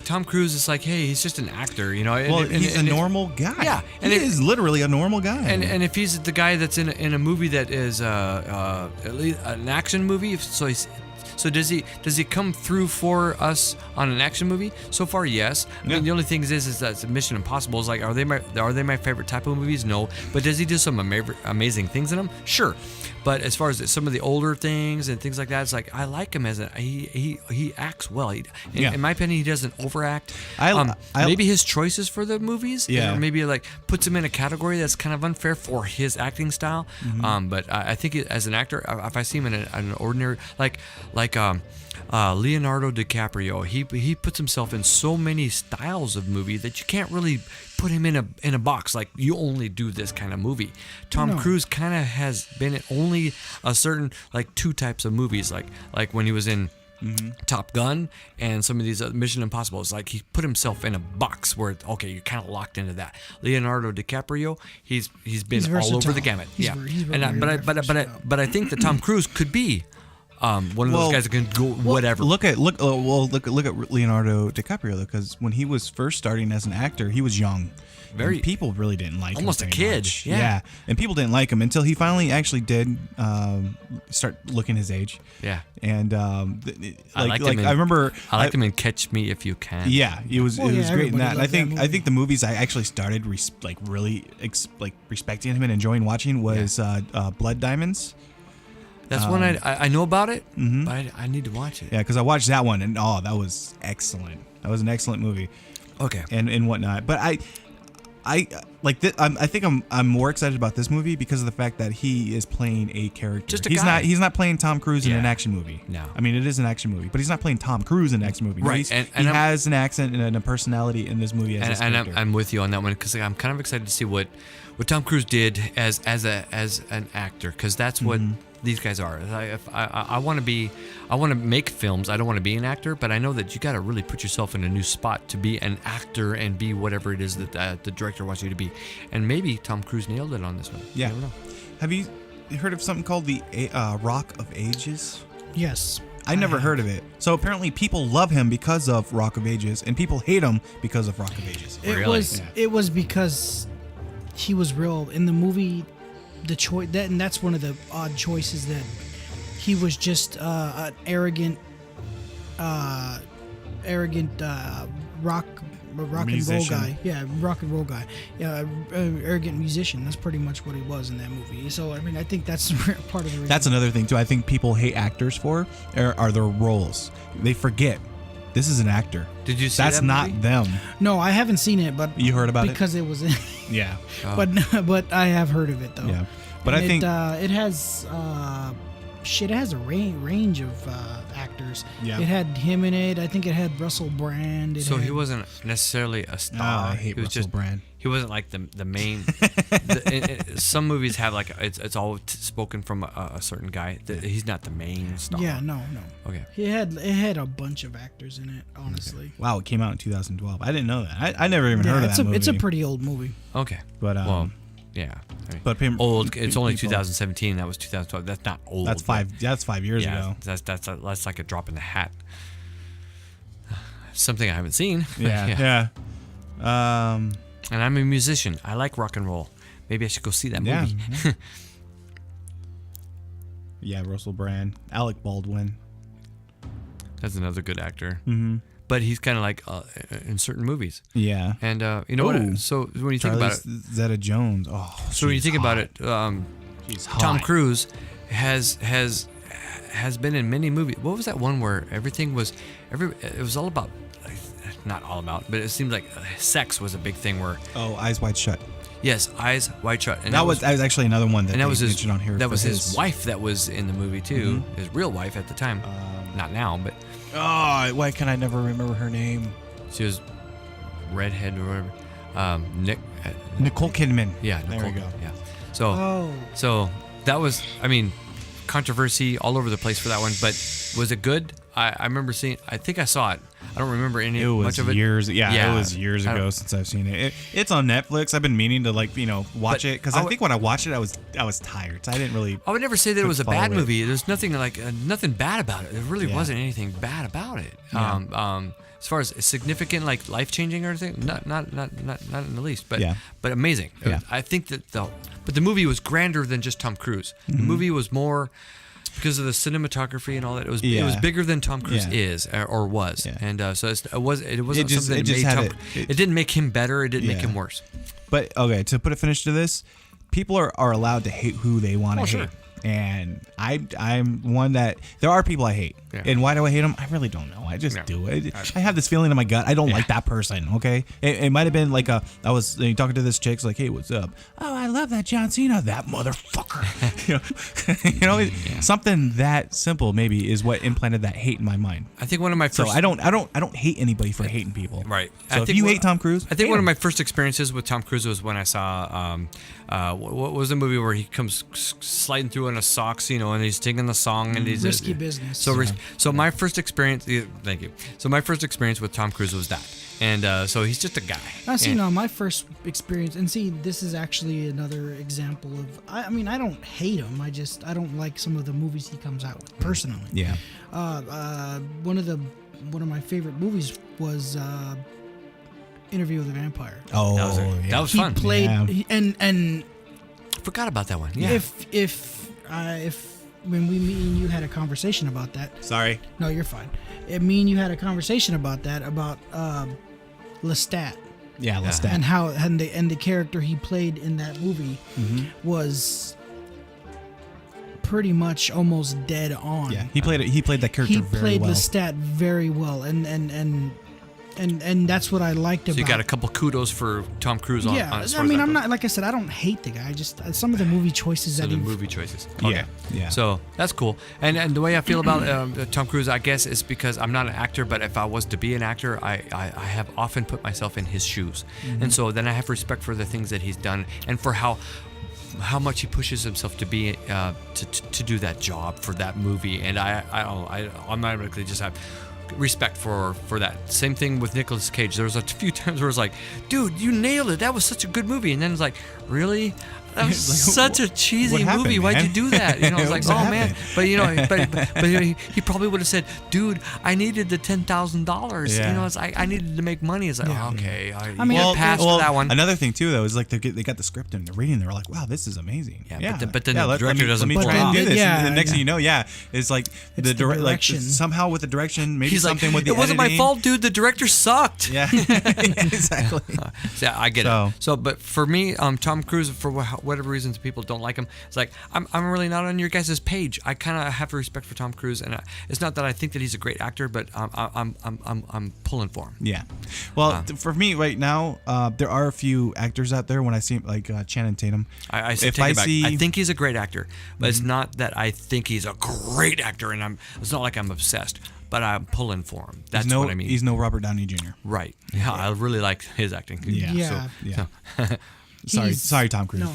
Tom Cruise is like, hey, he's just an actor, you know. Well, he's a normal guy. Yeah, and he is literally a normal guy. And if he's the guy that's in a movie that is at least an action movie, so does he come through for us on an action movie? So far, yes. I mean, the only thing is that Mission Impossible is like, are they my favorite type of movies? No. But does he do some amazing things in them? Sure. But as far as some of the older things and things like that, it's like I like him as he acts well. In my opinion, he doesn't overact. Maybe his choices for the movies, or maybe like puts him in a category that's kind of unfair for his acting style. But I think as an actor, if I see him in an ordinary like Leonardo DiCaprio, he puts himself in so many styles of movie that you can't really put him in a box like you only do this kind of movie. Tom Cruise kind of has been in only a certain like two types of movies, like when he was in Top Gun and some of these Mission Impossible. It's like he put himself in a box where you're kind of locked into that. Leonardo DiCaprio, he's been all over the gamut. But I think that Tom Cruise could be one of those guys that can go whatever. Look at Leonardo DiCaprio, because when he was first starting as an actor, he was young. And people really didn't like him. Almost a kid. Much. Yeah. And people didn't like him until he finally actually did start looking his age. Yeah. And I liked him in Catch Me If You Can. Yeah, it was great in that. And I think the movies I actually started really respecting him and enjoying watching was Blood Diamonds. That's one I know about it, but I need to watch it. Yeah, because I watched that one, and that was excellent. That was an excellent movie. Okay. And whatnot. But I think I'm more excited about this movie because of the fact that he is playing a character. Just a guy. He's not playing Tom Cruise in an action movie. No. I mean, it is an action movie, but he's not playing Tom Cruise in an action movie. Right. He has an accent and a personality in this movie as and I'm with you on that one because I'm kind of excited to see what Tom Cruise did as an actor, because that's what these guys are. I want to make films. I don't want to be an actor, but I know that you got to really put yourself in a new spot to be an actor and be whatever it is that the director wants you to be. And maybe Tom Cruise nailed it on this one. Yeah. I don't know. Have you heard of something called the Rock of Ages? Yes. I never heard of it. So apparently people love him because of Rock of Ages, and people hate him because of Rock of Ages. It was because he was real in the movie. And that's one of the odd choices, that he was just an arrogant rock and roll guy. Yeah, rock and roll guy. Yeah, arrogant musician. That's pretty much what he was in that movie. So I mean, I think that's part of the reason. That's another thing too. I think people hate actors are their roles. They forget this is an actor. Did you see that's that not movie? them? No, I haven't seen it, but you heard about because it was in. Yeah. But I have heard of it though. Yeah. But and I think it has it has a range of actors. Yeah. It had him in it. I think it had Russell Brand. He wasn't necessarily a star. I hate Russell Brand. He wasn't like the main. Some movies have like it's all spoken from a certain guy. He's not the main star. Yeah, no. Okay. It had a bunch of actors in it. Honestly. Okay. Wow, it came out in 2012. I didn't know that. I never even heard of that movie. It's a pretty old movie. Okay. But yeah. I mean, but old. It's only 2017. That was 2012. That's not old. That's 5 years ago. That's like a drop in the hat. Something I haven't seen. Yeah. And I'm a musician. I like rock and roll. Maybe I should go see that movie. Yeah, Russell Brand, Alec Baldwin. That's another good actor. Mm-hmm. But he's kind of like in certain movies. Yeah. And you know what? So when you think about it, Zeta-Jones. Oh. So when you think about it, Tom Cruise has been in many movies. What was that one where everything was it was all about, not all about, but it seemed like sex was a big thing where. Oh, Eyes Wide Shut. Yes, Eyes Wide Shut. And that was actually another one that was mentioned on here. That was his wife that was in the movie too. Mm-hmm. His real wife at the time. Not now, but. Oh, why can I never remember her name? She was redhead or whatever. Nicole Kidman. Yeah, Nicole, there we go. Yeah. So that was, I mean, controversy all over the place for that one. But was it good? I remember seeing. I think I saw it. I don't remember much of it. It was years ago since I've seen it. It's on Netflix. I've been meaning to watch it because I think when I watched it, I was tired. So I didn't really. I would never say that it was a bad movie. There's nothing nothing bad about it. There really wasn't anything bad about it. Yeah. as far as significant, like life changing or anything, not in the least. But Yeah. but amazing. Yeah. I think that the movie was grander than just Tom Cruise. The movie was more. Because of the cinematography and all that, it was bigger than Tom Cruise is or was, and so it wasn't something that made Tom. It didn't make him better. It didn't make him worse. But okay, to put a finish to this, people are allowed to hate who they want to hate. Sure. And I'm one that there are people I hate. Yeah. And why do I hate them? I really don't know. I just do it. I have this feeling in my gut. I don't like that person. Okay. It might have been like I was talking to this chick. It's like, hey, what's up? Oh, I love that John Cena, that motherfucker. Something that simple maybe is what implanted that hate in my mind. I think one of my first. So I don't hate anybody for hating people. Right. So if you hate Tom Cruise, I think one of my first experiences with Tom Cruise was when I saw what was the movie where he comes sliding through in a socks, and he's singing the song and he's Risky Business. So my first experience, thank you. So my first experience with Tom Cruise was that, and so he's just a guy. My first experience, and this is actually another example of. I mean, I don't hate him. I don't like some of the movies he comes out with personally. Yeah. One of my favorite movies was Interview with the Vampire. Oh, that was fun. He played and forgot about that one. Yeah. If when me and you had a conversation about that. Sorry. No, you're fine. Me and you had a conversation about that about Lestat. Yeah, Lestat. And how the character he played in that movie was pretty much almost dead on. Yeah, he played that character very well. He played Lestat very well, and that's what I liked about. So you got a couple kudos for Tom Cruise on. Yeah, as I far as mean, that I'm goes. not, like I said, I don't hate the guy. Just some of the movie choices So that the he. movie choices. Okay. Yeah. So that's cool. And the way I feel about Tom Cruise, I guess, is because I'm not an actor, but if I was to be an actor, I have often put myself in his shoes, and so then I have respect for the things that he's done and for how much he pushes himself to be to do that job for that movie, and I automatically just have respect for that. Same thing with Nicolas Cage. There was a few times where it's like, dude, you nailed it. That was such a good movie. And then it's like, really? That was such a cheesy movie. Why'd you do that? I was like, oh man. But he probably would have said, dude, I needed the $10,000. Yeah. It's like I needed to make money. It's like, okay, I mean, pass for that one. Another thing too, though, is like they got the script and they're reading. They're like, wow, this is amazing. Yeah. But then the director doesn't let me try and do this. Yeah, and the next thing you know, it's like the direction. somehow with the direction, maybe He's something like, with the it wasn't my editing. fault, dude. The director sucked. Yeah, exactly. Yeah, I get it. So, but for me, Tom Cruise, for whatever reasons people don't like him, it's like I'm really not on your guys' page. I kind of have respect for Tom Cruise, and it's not that I think that he's a great actor, but I'm pulling for him. Yeah. Well, for me right now, there are a few actors out there when I see like Channing Tatum. I think he's a great actor, but it's not that I think he's a great actor, and it's not like I'm obsessed. But I'm pulling for him. That's what I mean. He's no Robert Downey Jr. Right. Yeah, I really like his acting. Yeah. Yeah. So, sorry, Tom Cruise. No.